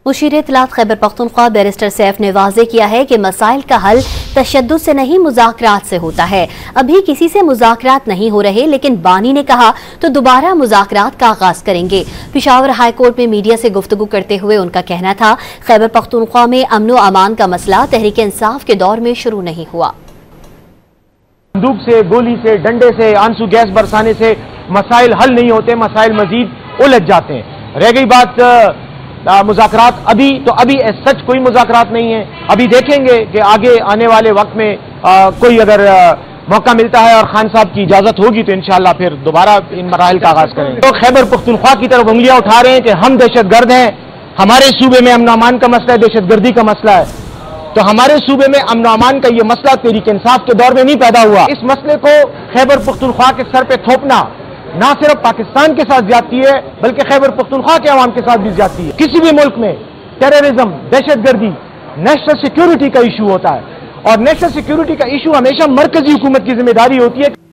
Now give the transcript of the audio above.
Musheer इत्तलात Khyber Pakhtunkhwa barrister Saif ने वाज़ेह किया है कि मसाइल का हल तशद्दुद से नहीं मुज़ाकरात से होता है। अभी किसी से मुज़ाकरात नहीं हो रहे, लेकिन बानी ने कहा तो दोबारा मुज़ाकरात का आगाज करेंगे। पेशावर हाई कोर्ट में मीडिया से गुफ्तगू करते हुए उनका कहना था, खैबर पख्तूनख्वा में अमन व अमान का मसला तहरीक इंसाफ के दौर में शुरू नहीं हुआ। बंदूक से, गोली से, डंडे से, आंसू गैस बरसाने से मसाइल हल नहीं होते, मसाइल मजीद उलझ जाते हैं। रह गई बात मुज़ाकरात, अभी सच कोई मुज़ाकरात नहीं है। अभी देखेंगे कि आगे आने वाले वक्त में कोई अगर मौका मिलता है और खान साहब की इजाजत होगी तो इंशाअल्लाह फिर दोबारा इन मराहिल का आगाज करेंगे। तो खैबर पख्तूनख्वा की तरफ उंगलियां उठा रहे हैं कि हम दहशतगर्द हैं, हमारे सूबे में अमन अमान का मसला है, दहशतगर्दी का मसला है। तो हमारे सूबे में अमन अमान का ये मसला तहरीक इंसाफ के दौर में नहीं पैदा हुआ। इस मसले को खैबर पख्तूनख्वा के सर पे थोपना ना सिर्फ पाकिस्तान के साथ ज्यादती है, बल्कि खैबर पख्तूनख्वा के अवाम के साथ भी ज्यादती है। किसी भी मुल्क में टेररिज्म, दहशतगर्दी नेशनल सिक्योरिटी का इशू होता है और नेशनल सिक्योरिटी का इशू हमेशा मरकजी हुकूमत की जिम्मेदारी होती है।